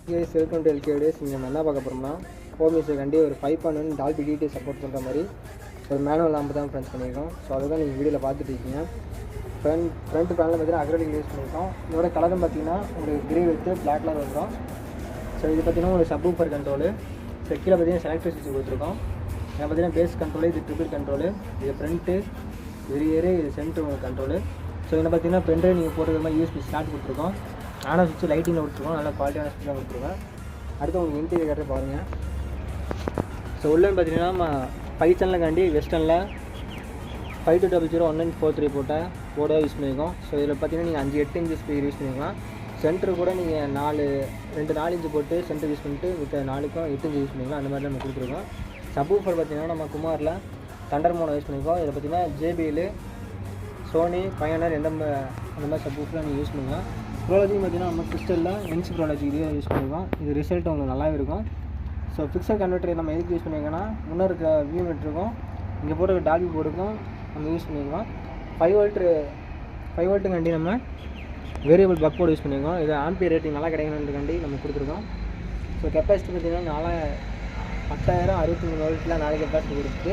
Guys welcome to LK days. இங்கே நம்ம என்ன பார்க்க போகிறோம்னா ஹோம் யூஸுக்காண்டி ஒரு 5.1 டால்பி டிடி சப்போர்ட் பண்ணுற மாதிரி ஒரு மேனுவல் லாம்பு தான் ஃப்ரெண்ட்ஸ் பண்ணியிருக்கோம். ஸோ அதை தான் நீங்கள் வீடியோவில் பார்த்துட்டு இருக்கீங்க. ஃப்ரண்ட் பேனலில் பார்த்தீங்கன்னா அக்ரலிக் யூஸ் பண்ணியிருக்கோம். இதோட கலரும் பார்த்தீங்கன்னா உங்களுக்கு கிரே வித்து பிளாக் கலர் வந்துடும். ஸோ இது பார்த்தீங்கன்னா ஒரு சப்வூஃபர் கண்ட்ரோலு. ஸோ கீழே பார்த்தீங்கன்னா செலக்டர் சுவிட்ச் கொடுத்துருக்கோம். இதில் பார்த்தீங்கன்னா பேஸ் கண்ட்ரோலு, இது ட்ரிபிள் கண்ட்ரோலு, இது ஃப்ரண்ட்டு, இது ரியரு, இது சென்ட்ரு கண்ட்ரோலு. ஸோ இதில் பார்த்தீங்கன்னா பென்ட்ரைவ் நீங்கள் போடுறது மாதிரி யூஎஸ்பி ஸ்லாட் கொடுத்துருக்கோம். ஆனா சுவிட்ச் லைட்டிங்கில் கொடுத்துருக்கோம். நல்லா குவாலிட்டியான சுவிட்ச் தான் கொடுத்துருக்கோம். அடுத்து உங்களுக்கு இன்டீரியர் கட்டுற பாருங்கள். ஸோ உள்ளே பார்த்தீங்கன்னா நம்ம 5 சேனலுக்காண்டி வெஸ்டர்னில் 52001943 போர்டாக யூஸ் பண்ணியிருக்கோம். ஸோ இதில் பார்த்தீங்கன்னா நீங்கள் 5-8 இன்ச்சு ஸ்பீக்கர் யூஸ் பண்ணிக்கலாம். சென்டர் கூட நீங்கள் 4 இன்ச்சு போட்டு சென்டர் யூஸ் பண்ணிட்டு மித்த 4க்கும் 8 இன்ச்சு யூஸ் பண்ணிக்கலாம். அந்த மாதிரி நம்ம கொடுத்துருக்கோம். சப்வூஃபர் பார்த்தீங்கன்னா நம்ம குமாரில் தண்டர் மோனோ யூஸ் பண்ணியிருக்கோம். இதில் பார்த்தீங்கன்னா ஜேபிஎல், சோனி, பயனர் அந்த மாதிரி சப்வூஃபர்லாம் நீங்கள் யூஸ் பண்ணிக்கலாம். ப்ரோலஜி பார்த்தீங்கன்னா நம்ம கிறிஸ்டலில் என்சி ப்ரோலஜி இதே யூஸ் பண்ணியிருக்கோம். இது ரிசல்ட் உங்களுக்கு நல்லாவே இருக்கும். ஸோ ஃபிக்சர் கன்வெர்ட்டர் நம்ம எதுக்கு யூஸ் பண்ணியிருக்கோன்னா முன்னே இருக்க வியூ மீட்டருக்கும் இங்கே போட்டு டால்பி போர்டுக்கும் நம்ம யூஸ் பண்ணியிருக்கோம். 5 வோல்ட்டுக்காண்டி நம்ம வேரியபிள் பக் போர்டு யூஸ் பண்ணியிருக்கோம். இது ஆம்பியர் ரேட்டிங் நல்லா கிடைக்கணுன்றக்காண்டி நம்ம கொடுத்துருக்கோம். ஸோ கெப்பாசிட்டி பார்த்தீங்கன்னா 10,000 63 வோல்ட்டில் 4 கெப்பாசிட்டி கொடுத்து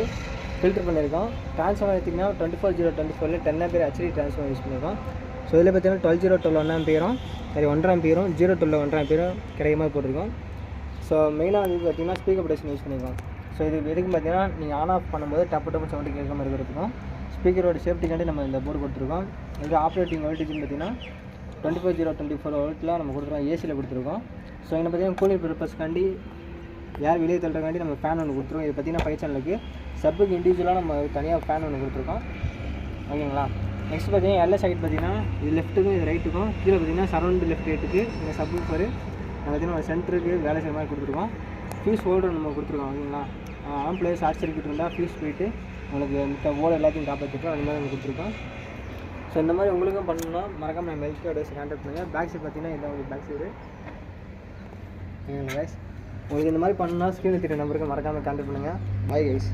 ஃபில்டர் பண்ணியிருக்கோம். ட்ரான்ஸ்ஃபார்மர் எடுத்திங்கன்னா 24/024 10 ஆம்பியர் ஹெச்டி ட்ரான்ஸ்ஃபார்மர் யூஸ் பண்ணியிருக்கோம். ஸோ இதில் பார்த்தீங்கன்னா 12/012 1 ஆம்பியரும் சரி 1.5 ஆம்பியரும் 0/12 1.5 ஆம்பியரும் கிடைக்கிற மாதிரி போட்டிருக்கோம். ஸோ மெயினாக வந்து பார்த்தீங்கன்னா ஸ்பீக்கர் ப்ரொடக்ஷன் யூஸ் பண்ணியிருக்கோம். ஸோ இது எதுக்கு பார்த்தீங்கன்னா நீங்கள் ஆன் ஆஃப் பண்ணும்போது டப்பு சவுண்டு கேட்க மாதிரி இருக்கிறதுக்கும் ஸ்பீக்கரோட சேஃப்டிக்காண்டி நம்ம இந்த போர்டு கொடுத்துருக்கோம். இது ஆப்ரேட்டிங் வோல்டேஜ்னு பார்த்தீங்கன்னா 24/024 வோல்ட்டில் நம்ம கொடுத்துருக்கோம். ஏசியில் கொடுத்துருக்கோம். ஸோ இங்கே பார்த்தீங்கன்னா கூலிங் பர்பஸ்க்காண்டி யார் வெளியே தள்ளுறக்காண்டி நம்ம ஃபேன் ஒன்று கொடுத்துருக்கோம். இது பார்த்தீங்கன்னா 5 சேனலுக்கு சப்புக்கு இண்டிவிஜுவலாக நம்ம தனியாக ஃபேன் ஒன்று கொடுத்துருக்கோம். ஓகேங்களா. நெக்ஸ்ட் பார்த்தீங்கன்னா எல்எஸ் சைட் பார்த்தீங்கன்னா இது லெஃப்ட்டுக்கும் இது ரைட்டுக்கும் கீழே பார்த்தீங்கன்னா சரௌண்ட் லெஃப்ட் ரைட்டுக்கு இந்த சப்வூஃபர் பார்த்தீங்கன்னா சென்டருக்கு வேலை செய்கிற மாதிரி கொடுத்துருக்கோம். ஃபியூஸ் ஹோல்டர் நம்ம கொடுத்துருக்கோம். ஓகேங்களா. ஆம்பிளேஸ் ஷார்ட் சர்க்யூட் இருந்தால் ஃபியூஸ் போயிட்டு உங்களுக்கு மித்த ஓட எல்லாத்தையும் காப்பாற்றிருக்கோம். அந்த மாதிரி நம்ம கொடுத்துருக்கோம். ஸோ இந்த மாதிரி உங்களுக்கும் பண்ணணும்னா மறக்காமல் நம்ம எல்கே டேஸ் கான்டாக்ட் பண்ணுங்கள். பேக் சைடு பார்த்தீங்கன்னா இதான் உங்களுக்கு பேக் சைடு. ஓகேங்களா கைஸ். உங்களுக்கு இந்த மாதிரி பண்ணணும்னா ஸ்க்ரீனில் தெரிய நம்பருக்கு மறக்காமல் கான்டாக்ட் பண்ணுங்கள். Bye guys.